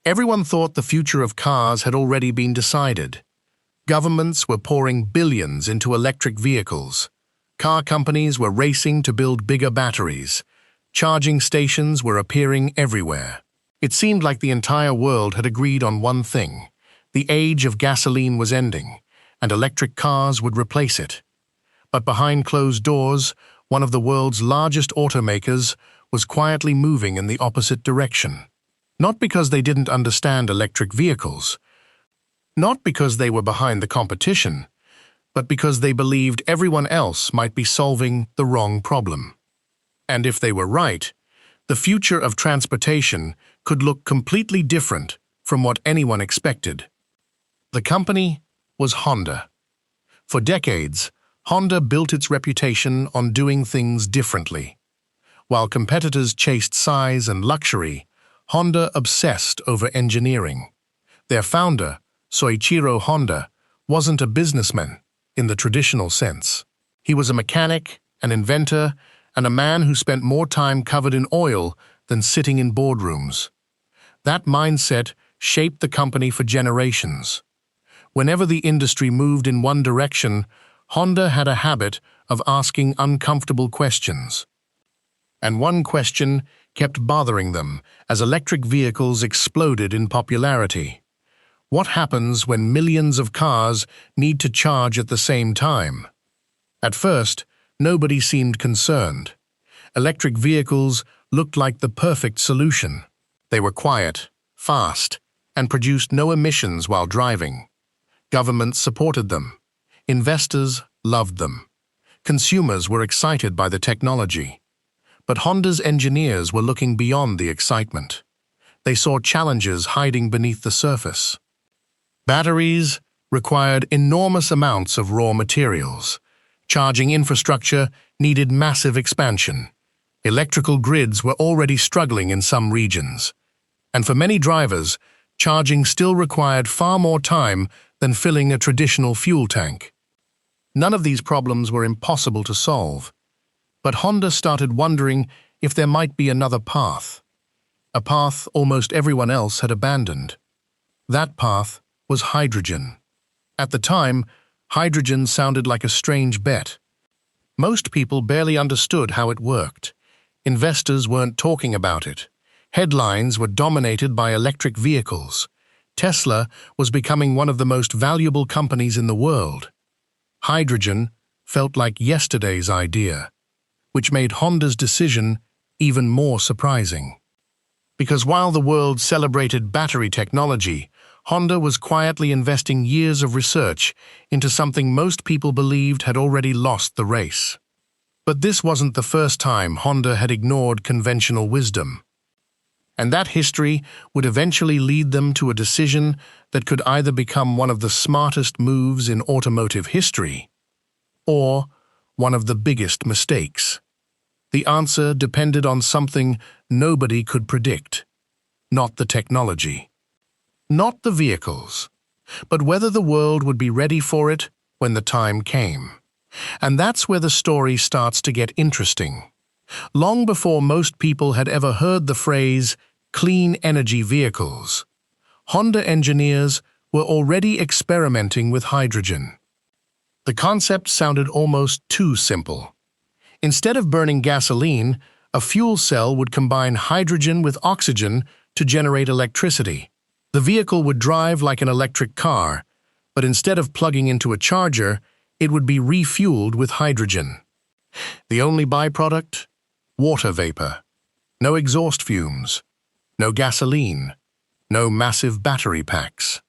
Everyone thought the future of cars had already been decided. Governments were pouring billions into electric vehicles. Car companies were racing to build bigger batteries. Charging stations were appearing everywhere. It seemed like the entire world had agreed on one thing. The age of gasoline was ending, and electric cars would replace it. But behind closed doors, one of the world's largest automakers was quietly moving in the opposite direction. Not because they didn't understand electric vehicles, not because they were behind the competition, but because they believed everyone else might be solving the wrong problem. And if they were right, the future of transportation could look completely different from what anyone expected. The company was Honda. For decades, Honda built its reputation on doing things differently. While competitors chased size and luxury, Honda obsessed over engineering. Their founder, Soichiro Honda, wasn't a businessman in the traditional sense. He was a mechanic, an inventor, and a man who spent more time covered in oil than sitting in boardrooms. That mindset shaped the company for generations. Whenever the industry moved in one direction, Honda had a habit of asking uncomfortable questions. And one question kept bothering them as electric vehicles exploded in popularity. What happens when millions of cars need to charge at the same time? At first, nobody seemed concerned. Electric vehicles looked like the perfect solution. They were quiet, fast, and produced no emissions while driving. Governments supported them. Investors loved them. Consumers were excited by the technology. But Honda's engineers were looking beyond the excitement. They saw challenges hiding beneath the surface. Batteries required enormous amounts of raw materials. Charging infrastructure needed massive expansion. Electrical grids were already struggling in some regions. And for many drivers, charging still required far more time than filling a traditional fuel tank. None of these problems were impossible to solve. But Honda started wondering if there might be another path. A path almost everyone else had abandoned. That path was hydrogen. At the time, hydrogen sounded like a strange bet. Most people barely understood how it worked. Investors weren't talking about it. Headlines were dominated by electric vehicles. Tesla was becoming one of the most valuable companies in the world. Hydrogen felt like yesterday's idea, which made Honda's decision even more surprising. Because while the world celebrated battery technology, Honda was quietly investing years of research into something most people believed had already lost the race. But this wasn't the first time Honda had ignored conventional wisdom. And that history would eventually lead them to a decision that could either become one of the smartest moves in automotive history, or one of the biggest mistakes. The answer depended on something nobody could predict. Not the technology. Not the vehicles. But whether the world would be ready for it when the time came. And that's where the story starts to get interesting. Long before most people had ever heard the phrase clean energy vehicles, Honda engineers were already experimenting with hydrogen. The concept sounded almost too simple. Instead of burning gasoline, a fuel cell would combine hydrogen with oxygen to generate electricity. The vehicle would drive like an electric car, but instead of plugging into a charger, it would be refueled with hydrogen. The only byproduct? Water vapor. No exhaust fumes. No gasoline. No massive battery packs.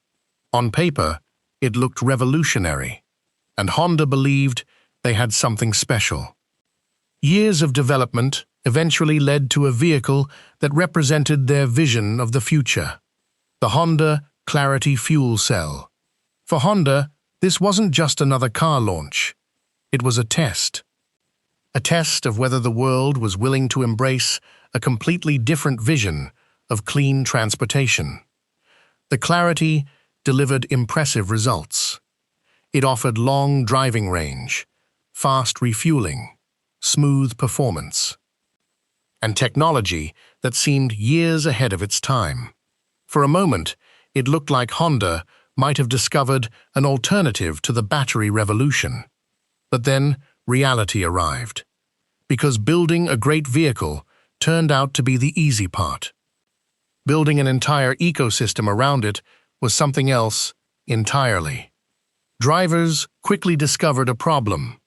On paper, it looked revolutionary, and Honda believed they had something special. Years of development eventually led to a vehicle that represented their vision of the future. The Honda Clarity Fuel Cell. For Honda, this wasn't just another car launch. It was a test. A test of whether the world was willing to embrace a completely different vision of clean transportation. The Clarity delivered impressive results. It offered long driving range, fast refueling, smooth performance, and technology that seemed years ahead of its time. For a moment, it looked like Honda might have discovered an alternative to the battery revolution. But then, reality arrived. Because building a great vehicle turned out to be the easy part. Building an entire ecosystem around it was something else entirely. Drivers quickly discovered a problem.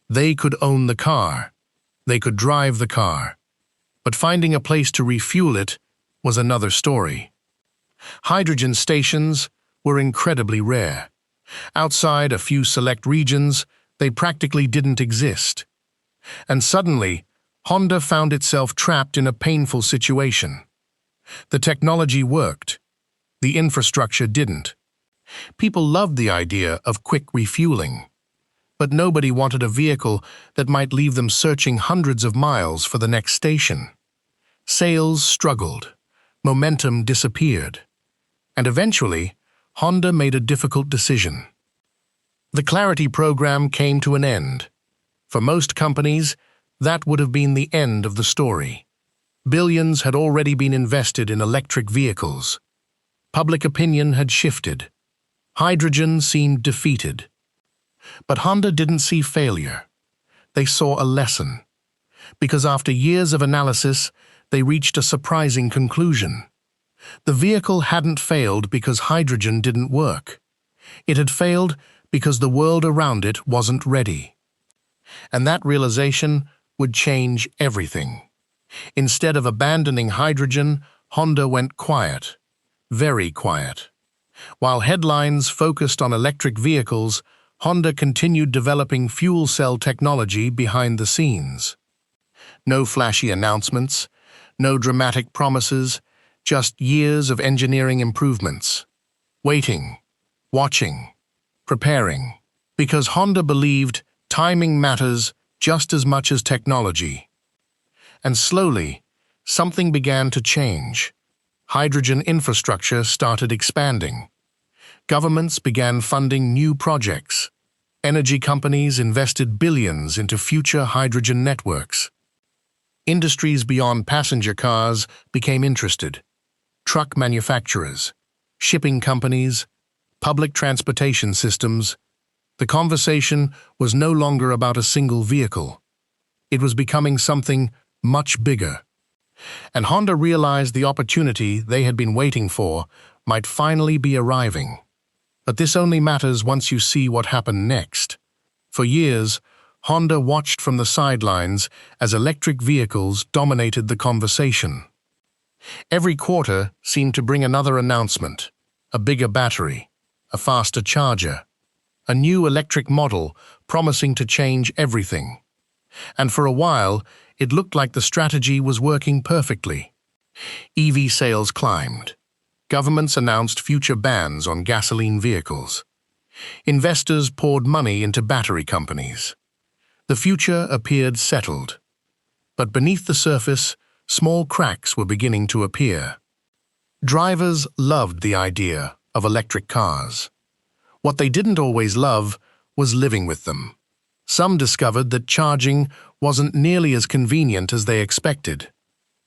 They could own the car. They could drive the car. But finding a place to refuel it was another story. Hydrogen stations were incredibly rare. Outside a few select regions, they practically didn't exist. And suddenly, Honda found itself trapped in a painful situation. The technology worked. The infrastructure didn't. People loved the idea of quick refueling. But nobody wanted a vehicle that might leave them searching hundreds of miles for the next station. Sales struggled. Momentum disappeared. And eventually, Honda made a difficult decision. The Clarity program came to an end. For most companies, that would have been the end of the story. Billions had already been invested in electric vehicles. Public opinion had shifted. Hydrogen seemed defeated. But Honda didn't see failure. They saw a lesson. Because after years of analysis, they reached a surprising conclusion. The vehicle hadn't failed because hydrogen didn't work. It had failed because the world around it wasn't ready. And that realization would change everything. Instead of abandoning hydrogen, Honda went quiet, very quiet. While headlines focused on electric vehicles, Honda continued developing fuel cell technology behind the scenes. No flashy announcements, no dramatic promises, just years of engineering improvements. Waiting, watching, preparing. Because Honda believed timing matters just as much as technology. And slowly, something began to change. Hydrogen infrastructure started expanding. Governments began funding new projects. Energy companies invested billions into future hydrogen networks. Industries beyond passenger cars became interested. Truck manufacturers, shipping companies, public transportation systems. The conversation was no longer about a single vehicle. It was becoming something much bigger. And Honda realized the opportunity they had been waiting for might finally be arriving. But this only matters once you see what happened next. For years, Honda watched from the sidelines as electric vehicles dominated the conversation. Every quarter seemed to bring another announcement: a bigger battery, a faster charger, a new electric model promising to change everything. And for a while, it looked like the strategy was working perfectly. EV sales climbed. Governments announced future bans on gasoline vehicles. Investors poured money into battery companies. The future appeared settled. But beneath the surface, small cracks were beginning to appear. Drivers loved the idea of electric cars. What they didn't always love was living with them. Some discovered that charging wasn't nearly as convenient as they expected.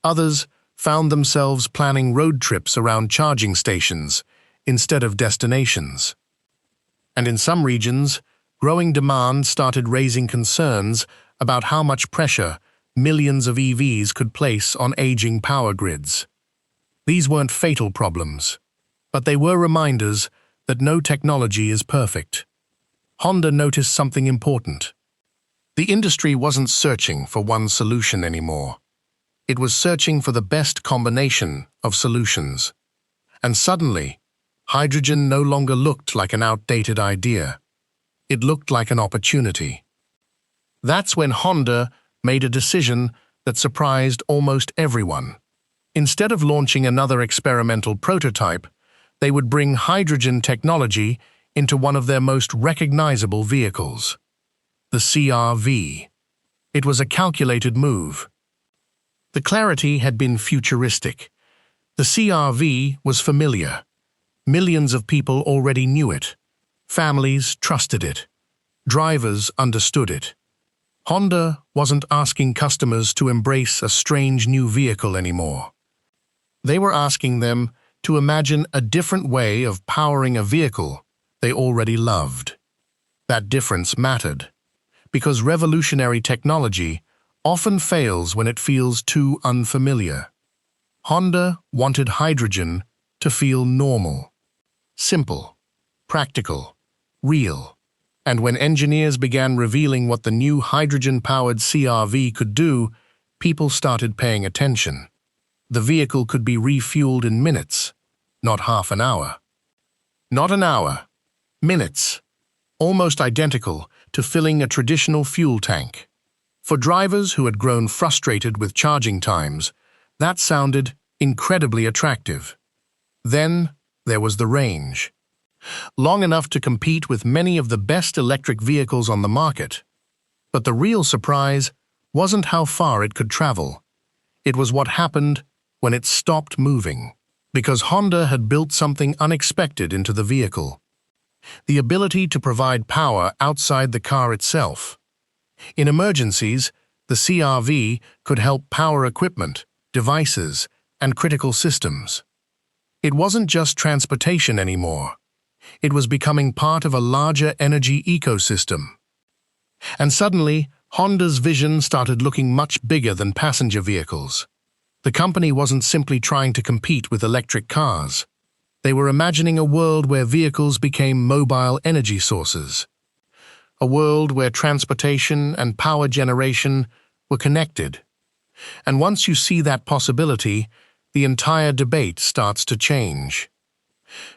Others found themselves planning road trips around charging stations instead of destinations. And in some regions, growing demand started raising concerns about how much pressure millions of EVs could place on aging power grids. These weren't fatal problems, but they were reminders that no technology is perfect. Honda noticed something important. The industry wasn't searching for one solution anymore. It was searching for the best combination of solutions. And suddenly, hydrogen no longer looked like an outdated idea. It looked like an opportunity. That's when Honda made a decision that surprised almost everyone. Instead of launching another experimental prototype, they would bring hydrogen technology into one of their most recognizable vehicles, the CR-V. It was a calculated move. The Clarity had been futuristic. The CR-V was familiar. Millions of people already knew it. Families trusted it. Drivers understood it. Honda wasn't asking customers to embrace a strange new vehicle anymore. They were asking them to imagine a different way of powering a vehicle they already loved. That difference mattered, because revolutionary technology often fails when it feels too unfamiliar. Honda wanted hydrogen to feel normal, simple, practical, real. And when engineers began revealing what the new hydrogen-powered CR-V could do, people started paying attention. The vehicle could be refueled in minutes, not half an hour. Not an hour, minutes, almost identical to filling a traditional fuel tank. For drivers who had grown frustrated with charging times, that sounded incredibly attractive. Then there was the range. Long enough to compete with many of the best electric vehicles on the market. But the real surprise wasn't how far it could travel. It was what happened when it stopped moving, because Honda had built something unexpected into the vehicle. The ability to provide power outside the car itself. In emergencies, the CR-V could help power equipment, devices, and critical systems. It wasn't just transportation anymore. It was becoming part of a larger energy ecosystem. And suddenly, Honda's vision started looking much bigger than passenger vehicles. The company wasn't simply trying to compete with electric cars. They were imagining a world where vehicles became mobile energy sources. A world where transportation and power generation were connected. And once you see that possibility, the entire debate starts to change.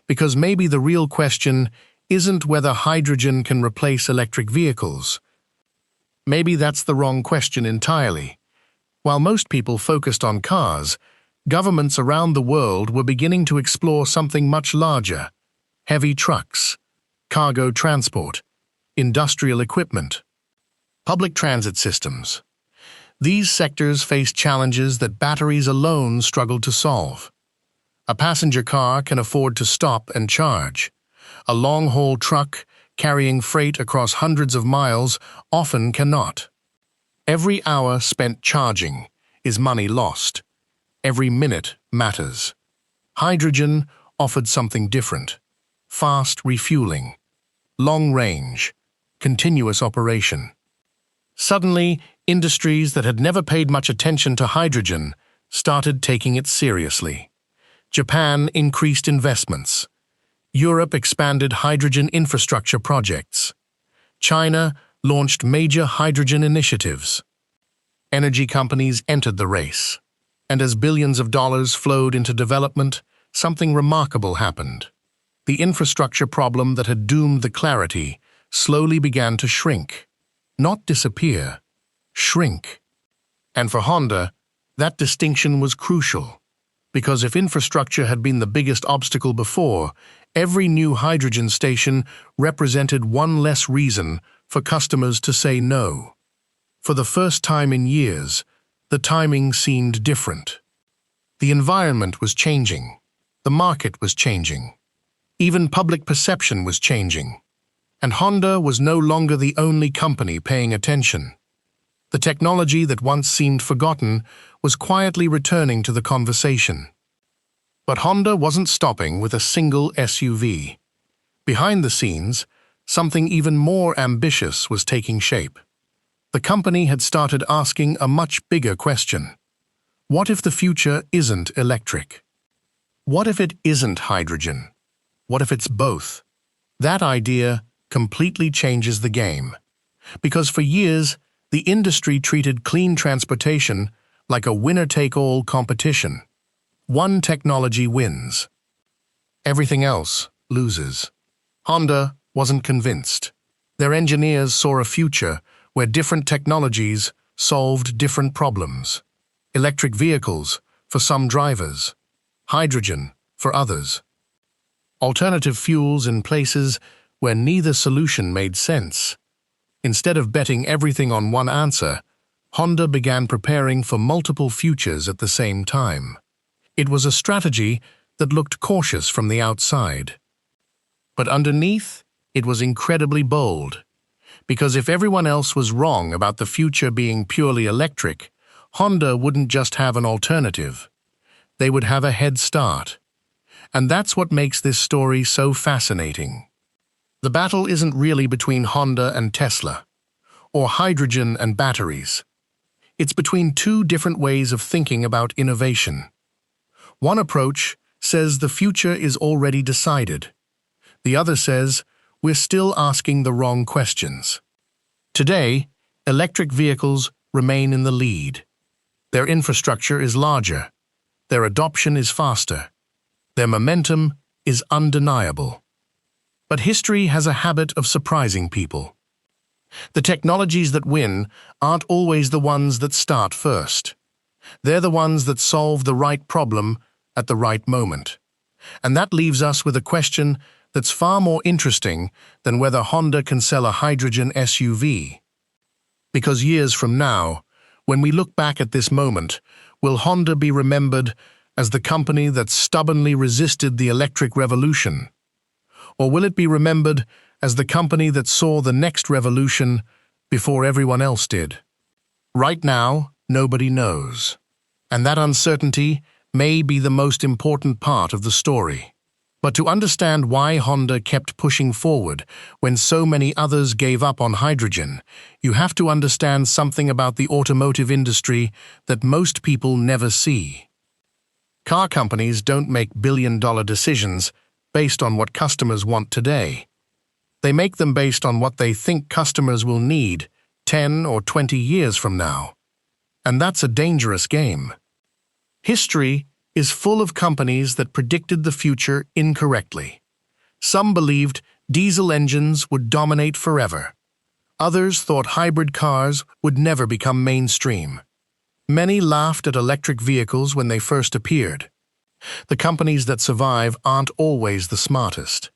Because maybe the real question isn't whether hydrogen can replace electric vehicles. Maybe that's the wrong question entirely. While most people focused on cars, governments around the world were beginning to explore something much larger: heavy trucks, cargo transport, industrial equipment, public transit systems. These sectors faced challenges that batteries alone struggled to solve. A passenger car can afford to stop and charge. A long-haul truck carrying freight across hundreds of miles often cannot. Every hour spent charging is money lost. Every minute matters. Hydrogen offered something different: fast refueling, long range, continuous operation. Suddenly, industries that had never paid much attention to hydrogen started taking it seriously. Japan increased investments. Europe expanded hydrogen infrastructure projects. China launched major hydrogen initiatives. Energy companies entered the race. And as billions of dollars flowed into development, something remarkable happened. The infrastructure problem that had doomed the Clarity slowly began to shrink. Not disappear, shrink. And for Honda, that distinction was crucial. Because if infrastructure had been the biggest obstacle before, every new hydrogen station represented one less reason for customers to say no. For the first time in years, the timing seemed different. The environment was changing. The market was changing. Even public perception was changing. And Honda was no longer the only company paying attention. The technology that once seemed forgotten was quietly returning to the conversation. But Honda wasn't stopping with a single SUV. Behind the scenes, something even more ambitious was taking shape. The company had started asking a much bigger question. What if the future isn't electric? What if it isn't hydrogen? What if it's both? That idea completely changes the game. Because for years, the industry treated clean transportation like a winner-take-all competition. One technology wins. Everything else loses. Honda wasn't convinced. Their engineers saw a future where different technologies solved different problems. Electric vehicles for some drivers, hydrogen for others. Alternative fuels in places where neither solution made sense. Instead of betting everything on one answer, Honda began preparing for multiple futures at the same time. It was a strategy that looked cautious from the outside. But underneath, it was incredibly bold. Because if everyone else was wrong about the future being purely electric, Honda wouldn't just have an alternative. They would have a head start. And that's what makes this story so fascinating. The battle isn't really between Honda and Tesla, or hydrogen and batteries. It's between two different ways of thinking about innovation. One approach says the future is already decided. The other says we're still asking the wrong questions. Today, electric vehicles remain in the lead. Their infrastructure is larger. Their adoption is faster. Their momentum is undeniable. But history has a habit of surprising people. The technologies that win aren't always the ones that start first. They're the ones that solve the right problem at the right moment. And that leaves us with a question that's far more interesting than whether Honda can sell a hydrogen SUV. Because years from now, when we look back at this moment, will Honda be remembered as the company that stubbornly resisted the electric revolution? Or will it be remembered as the company that saw the next revolution before everyone else did? Right now, nobody knows. And that uncertainty may be the most important part of the story. But to understand why Honda kept pushing forward when so many others gave up on hydrogen, you have to understand something about the automotive industry that most people never see. Car companies don't make billion-dollar decisions based on what customers want today. They make them based on what they think customers will need 10 or 20 years from now. And that's a dangerous game. History is full of companies that predicted the future incorrectly. Some believed diesel engines would dominate forever. Others thought hybrid cars would never become mainstream. Many laughed at electric vehicles when they first appeared. The companies that survive aren't always the smartest.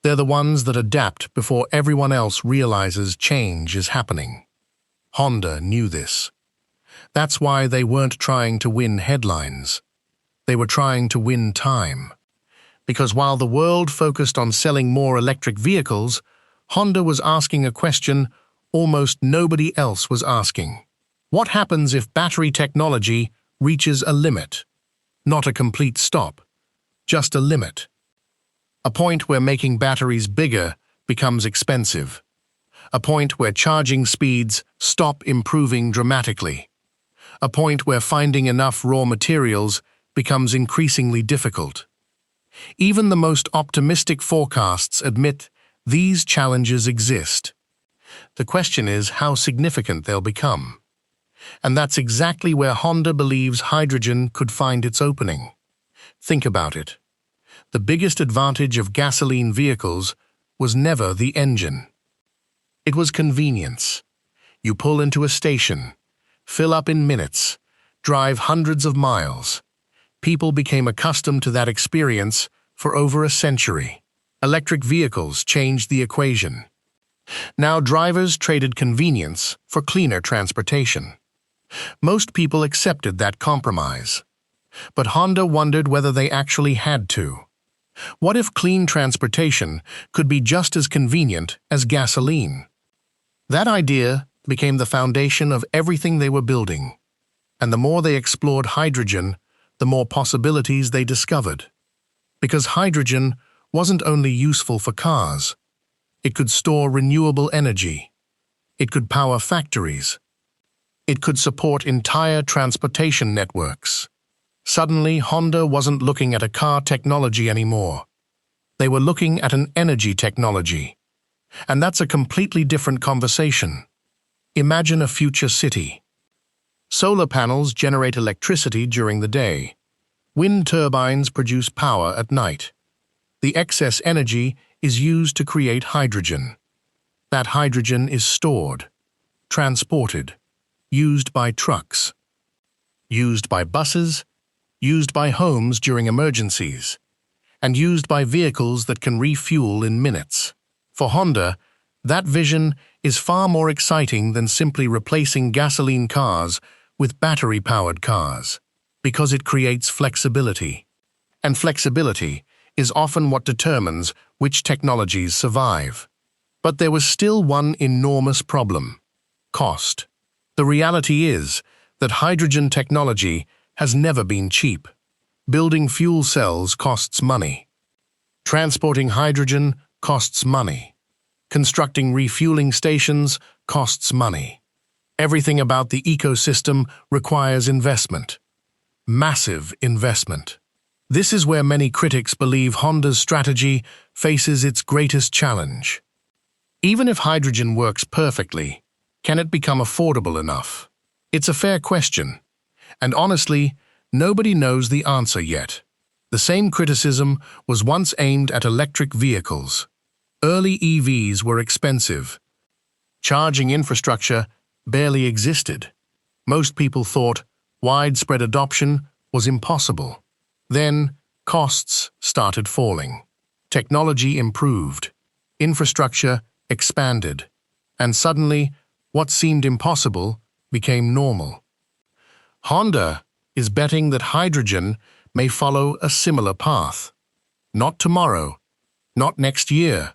They're the ones that adapt before everyone else realizes change is happening. Honda knew this. That's why they weren't trying to win headlines. They were trying to win time. Because while the world focused on selling more electric vehicles, Honda was asking a question almost nobody else was asking. What happens if battery technology reaches a limit? Not a complete stop, just a limit. A point where making batteries bigger becomes expensive. A point where charging speeds stop improving dramatically. A point where finding enough raw materials becomes increasingly difficult. Even the most optimistic forecasts admit these challenges exist. The question is how significant they'll become. And that's exactly where Honda believes hydrogen could find its opening. Think about it. The biggest advantage of gasoline vehicles was never the engine. It was convenience. You pull into a station, fill up in minutes, drive hundreds of miles. People became accustomed to that experience for over a century. Electric vehicles changed the equation. Now drivers traded convenience for cleaner transportation. Most people accepted that compromise. But Honda wondered whether they actually had to. What if clean transportation could be just as convenient as gasoline? That idea became the foundation of everything they were building. And the more they explored hydrogen, the more possibilities they discovered. Because hydrogen wasn't only useful for cars. It could store renewable energy. It could power factories. It could support entire transportation networks. Suddenly, Honda wasn't looking at a car technology anymore. They were looking at an energy technology. And that's a completely different conversation. Imagine a future city. Solar panels generate electricity during the day. Wind turbines produce power at night. The excess energy is used to create hydrogen. That hydrogen is stored, transported, used by trucks, used by buses, used by homes during emergencies, and used by vehicles that can refuel in minutes. For Honda, that vision is far more exciting than simply replacing gasoline cars with battery-powered cars, because it creates flexibility. And flexibility is often what determines which technologies survive. But there was still one enormous problem: cost. The reality is that hydrogen technology has never been cheap. Building fuel cells costs money. Transporting hydrogen costs money. Constructing refueling stations costs money. Everything about the ecosystem requires investment. Massive investment. This is where many critics believe Honda's strategy faces its greatest challenge. Even if hydrogen works perfectly, can it become affordable enough? It's a fair question, and honestly, nobody knows the answer yet. The same criticism was once aimed at electric vehicles. Early EVs were expensive. Charging infrastructure barely existed. Most people thought widespread adoption was impossible. Then, costs started falling. Technology improved. Infrastructure expanded. And suddenly, what seemed impossible became normal. Honda is betting that hydrogen may follow a similar path. Not tomorrow, not next year,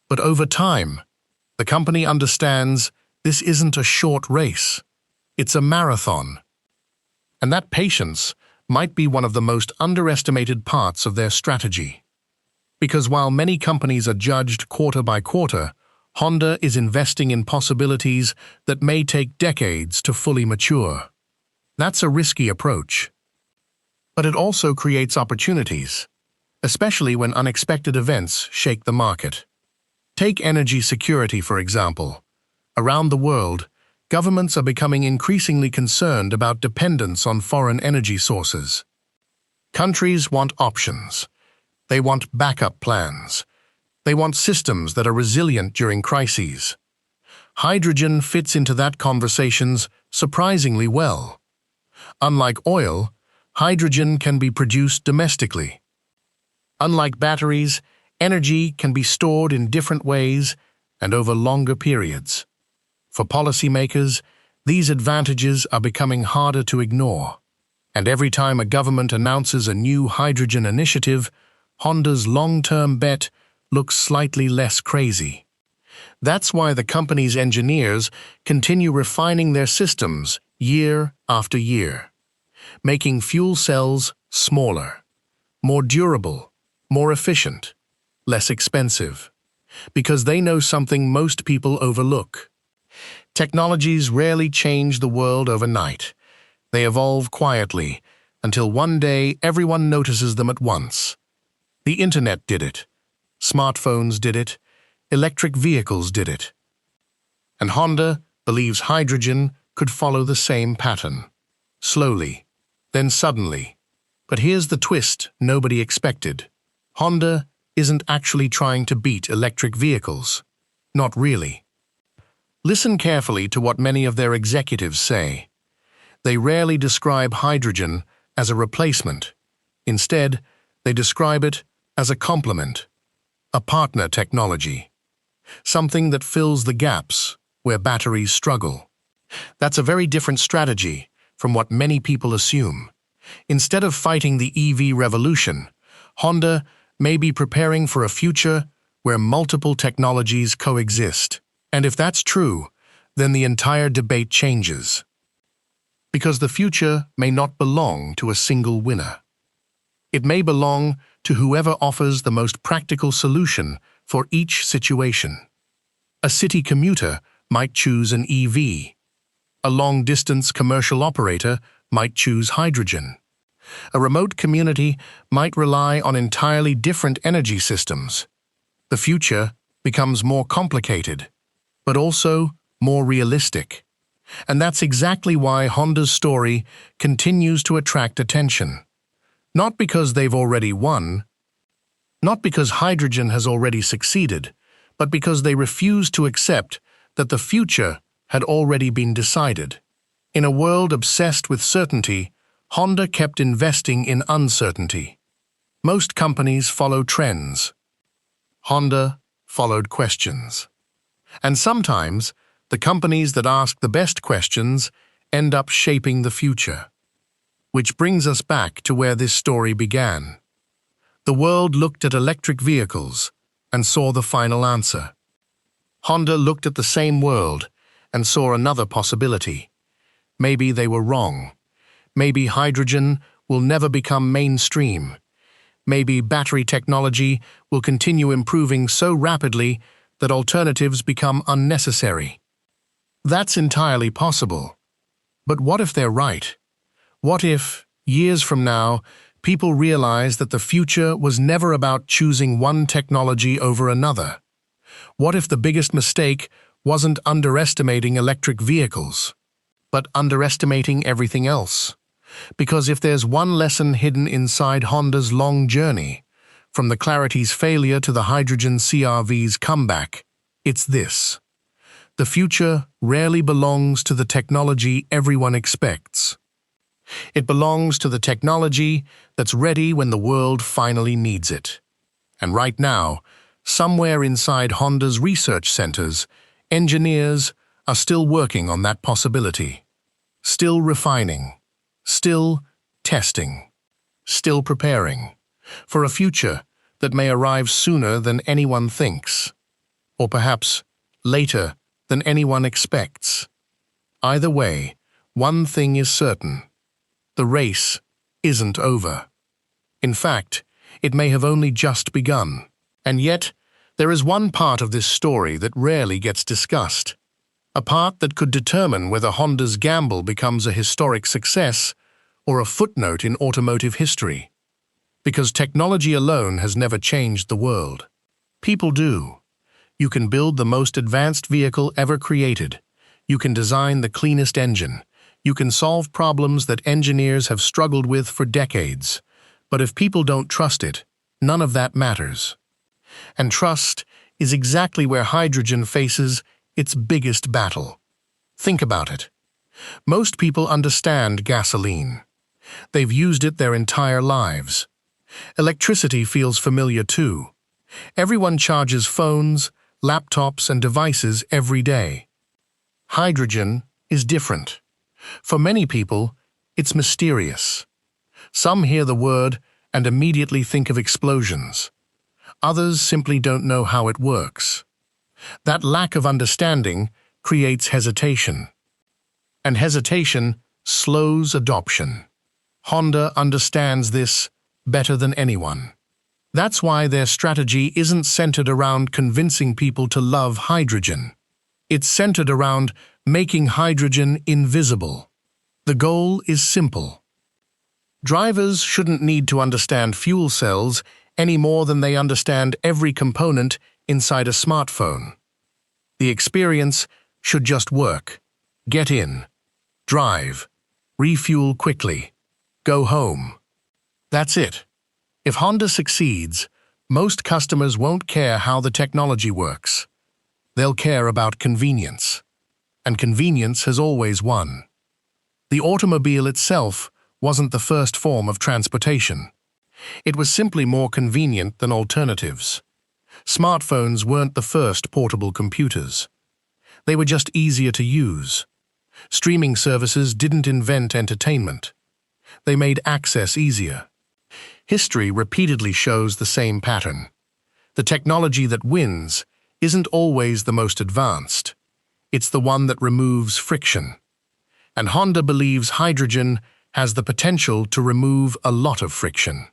but over time. The company understands this isn't a short race. It's a marathon. And that patience might be one of the most underestimated parts of their strategy. Because while many companies are judged quarter by quarter, Honda is investing in possibilities that may take decades to fully mature. That's a risky approach. But it also creates opportunities, especially when unexpected events shake the market. Take energy security, for example. Around the world, governments are becoming increasingly concerned about dependence on foreign energy sources. Countries want options. They want backup plans. They want systems that are resilient during crises. Hydrogen fits into that conversations surprisingly well. Unlike oil, hydrogen can be produced domestically. Unlike batteries, energy can be stored in different ways and over longer periods. For policymakers, these advantages are becoming harder to ignore. And every time a government announces a new hydrogen initiative, Honda's long-term bet looks slightly less crazy. That's why the company's engineers continue refining their systems year after year, making fuel cells smaller, more durable, more efficient, less expensive, because they know something most people overlook. Technologies rarely change the world overnight. They evolve quietly until one day everyone notices them at once. The internet did it. Smartphones did it. Electric vehicles did it. And Honda believes hydrogen could follow the same pattern. Slowly, then suddenly. But here's the twist nobody expected. Honda isn't actually trying to beat electric vehicles. Not really. Listen carefully to what many of their executives say. They rarely describe hydrogen as a replacement. Instead, they describe it as a complement, a partner technology, something that fills the gaps where batteries struggle. That's a very different strategy from what many people assume. Instead of fighting the EV revolution, Honda may be preparing for a future where multiple technologies coexist. And if that's true, then the entire debate changes. Because the future may not belong to a single winner. It may belong to whoever offers the most practical solution for each situation. A city commuter might choose an EV. A long-distance commercial operator might choose hydrogen. A remote community might rely on entirely different energy systems. The future becomes more complicated, but also more realistic. And that's exactly why Honda's story continues to attract attention. Not because they've already won, not because hydrogen has already succeeded, but because they refuse to accept that the future had already been decided. In a world obsessed with certainty, Honda kept investing in uncertainty. Most companies follow trends. Honda followed questions. And sometimes, the companies that ask the best questions end up shaping the future. Which brings us back to where this story began. The world looked at electric vehicles and saw the final answer. Honda looked at the same world and saw another possibility. Maybe they were wrong. Maybe hydrogen will never become mainstream. Maybe battery technology will continue improving so rapidly that alternatives become unnecessary. That's entirely possible. But what if they're right? What if, years from now, people realize that the future was never about choosing one technology over another? What if the biggest mistake wasn't underestimating electric vehicles, but underestimating everything else? Because if there's one lesson hidden inside Honda's long journey, from the Clarity's failure to the hydrogen CR-V's comeback, it's this: the future rarely belongs to the technology everyone expects. It belongs to the technology that's ready when the world finally needs it. And right now, somewhere inside Honda's research centers, engineers are still working on that possibility, still refining, still testing, still preparing for a future that may arrive sooner than anyone thinks, or perhaps later than anyone expects. Either way, one thing is certain: the race isn't over. In fact, it may have only just begun. And yet, there is one part of this story that rarely gets discussed, a part that could determine whether Honda's gamble becomes a historic success or a footnote in automotive history. Because technology alone has never changed the world. People do. You can build the most advanced vehicle ever created. You can design the cleanest engine. You can solve problems that engineers have struggled with for decades. But if people don't trust it, none of that matters. And trust is exactly where hydrogen faces its biggest battle. Think about it. Most people understand gasoline. They've used it their entire lives. Electricity feels familiar too. Everyone charges phones, laptops, and devices every day. Hydrogen is different. For many people, it's mysterious. Some hear the word and immediately think of explosions. Others simply don't know how it works. That lack of understanding creates hesitation. And hesitation slows adoption. Honda understands this better than anyone. That's why their strategy isn't centered around convincing people to love hydrogen. It's centered around making hydrogen invisible. The goal is simple. Drivers shouldn't need to understand fuel cells any more than they understand every component inside a smartphone. The experience should just work. Get in, drive, refuel quickly, go home. That's it. If Honda succeeds, most customers won't care how the technology works. They'll care about convenience. And convenience has always won. The automobile itself wasn't the first form of transportation. It was simply more convenient than alternatives. Smartphones weren't the first portable computers. They were just easier to use. Streaming services didn't invent entertainment. They made access easier. History repeatedly shows the same pattern. The technology that wins isn't always the most advanced. It's the one that removes friction. And Honda believes hydrogen has the potential to remove a lot of friction,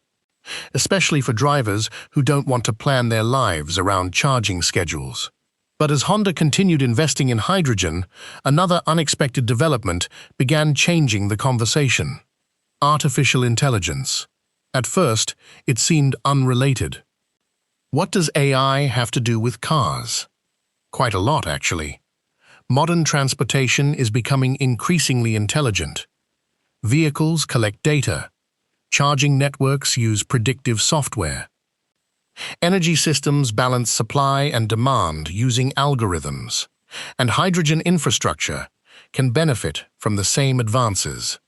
especially for drivers who don't want to plan their lives around charging schedules. But as Honda continued investing in hydrogen, another unexpected development began changing the conversation: artificial intelligence. At first, it seemed unrelated. What does AI have to do with cars? Quite a lot, actually. Modern transportation is becoming increasingly intelligent. Vehicles collect data. Charging networks use predictive software. Energy systems balance supply and demand using algorithms. And hydrogen infrastructure can benefit from the same advances.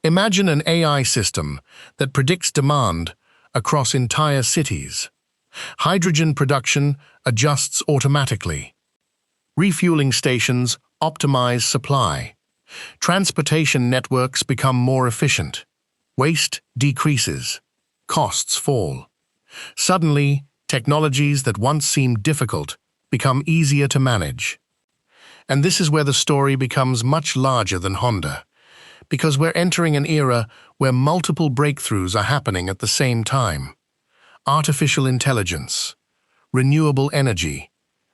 Imagine an AI system that predicts demand across entire cities. Hydrogen production adjusts automatically. Refueling stations optimize supply. Transportation networks become more efficient. Waste decreases. Costs fall. Suddenly, technologies that once seemed difficult become easier to manage. And this is where the story becomes much larger than Honda, Because we're entering an era where multiple breakthroughs are happening at the same time. Artificial intelligence, renewable energy,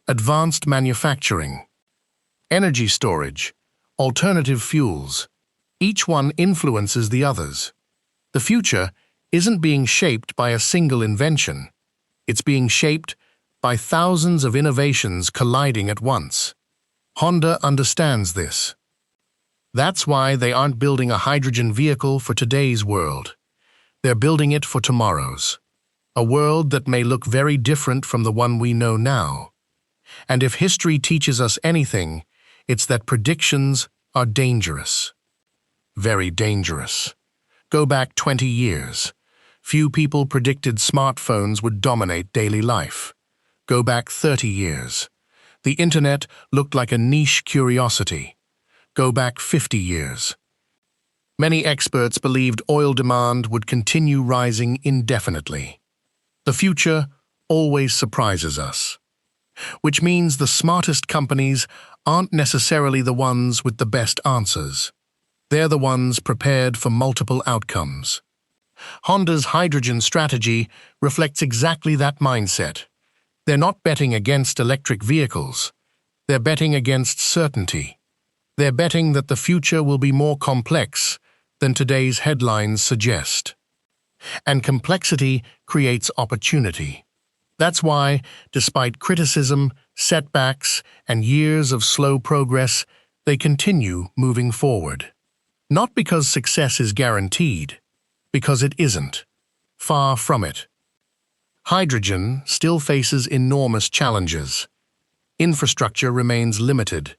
advanced manufacturing, energy storage, alternative fuels. Each one influences the others. The future isn't being shaped by a single invention. It's being shaped by thousands of innovations colliding at once. Honda understands this. That's why they aren't building a hydrogen vehicle for today's world. They're building it for tomorrow's. A world that may look very different from the one we know now. And if history teaches us anything, it's that predictions are dangerous. Very dangerous. Go back 20 years. Few people predicted smartphones would dominate daily life. Go back 30 years. The internet looked like a niche curiosity. Go back 50 years. Many experts believed oil demand would continue rising indefinitely. The future always surprises us. Which means the smartest companies aren't necessarily the ones with the best answers. They're the ones prepared for multiple outcomes. Honda's hydrogen strategy reflects exactly that mindset. They're not betting against electric vehicles. They're betting against certainty. They're betting that the future will be more complex than today's headlines suggest. And complexity creates opportunity. That's why, despite criticism, setbacks, and years of slow progress, they continue moving forward. Not because success is guaranteed, because it isn't. Far from it. Hydrogen still faces enormous challenges. Infrastructure remains limited.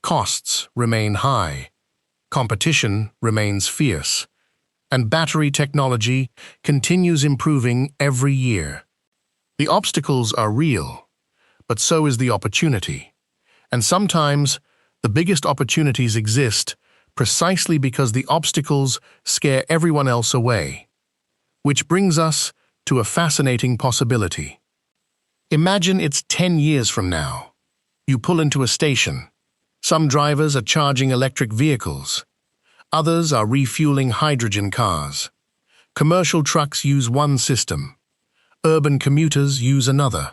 Costs remain high. Competition remains fierce. And battery technology continues improving every year. The obstacles are real, but so is the opportunity. And sometimes, the biggest opportunities exist precisely because the obstacles scare everyone else away. Which brings us to a fascinating possibility. Imagine it's 10 years from now. You pull into a station. Some drivers are charging electric vehicles. Others are refueling hydrogen cars. Commercial trucks use one system. Urban commuters use another.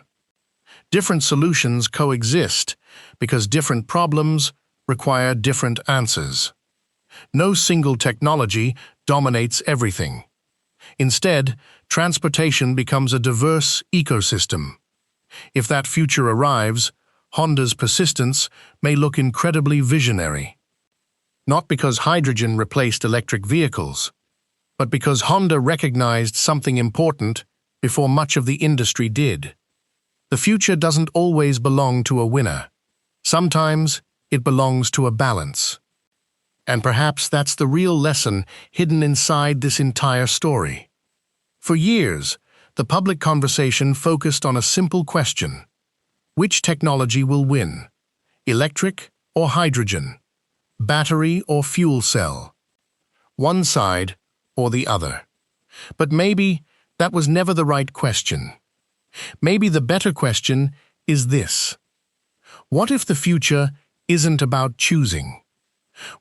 Different solutions coexist because different problems require different answers. No single technology dominates everything. Instead, transportation becomes a diverse ecosystem. If that future arrives, Honda's persistence may look incredibly visionary. Not because hydrogen replaced electric vehicles, but because Honda recognized something important before much of the industry did. The future doesn't always belong to a winner. Sometimes it belongs to a balance. And perhaps that's the real lesson hidden inside this entire story. For years, the public conversation focused on a simple question. Which technology will win? Electric or hydrogen? Battery or fuel cell? One side or the other. But maybe that was never the right question. Maybe the better question is this. What if the future isn't about choosing?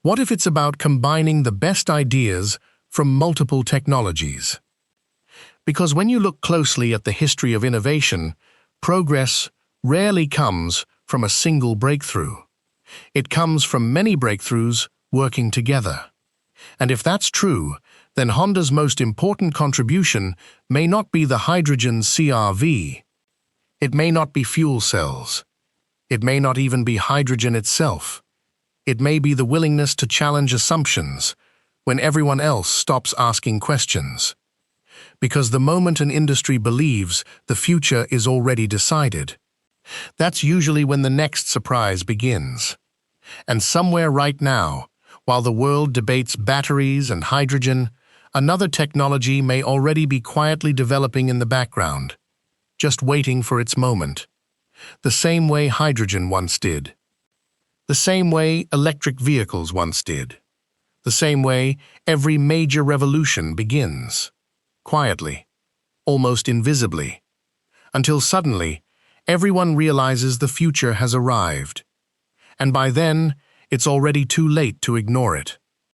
What if it's about combining the best ideas from multiple technologies? Because when you look closely at the history of innovation, progress rarely comes from a single breakthrough. It comes from many breakthroughs working together. And if that's true, then Honda's most important contribution may not be the hydrogen CR-V. It may not be fuel cells. It may not even be hydrogen itself. It may be the willingness to challenge assumptions when everyone else stops asking questions. Because the moment an industry believes the future is already decided, that's usually when the next surprise begins. And somewhere right now, while the world debates batteries and hydrogen, another technology may already be quietly developing in the background, just waiting for its moment. The same way hydrogen once did. The same way electric vehicles once did. The same way every major revolution begins. Quietly, almost invisibly, until suddenly everyone realizes the future has arrived. And by then, it's already too late to ignore it.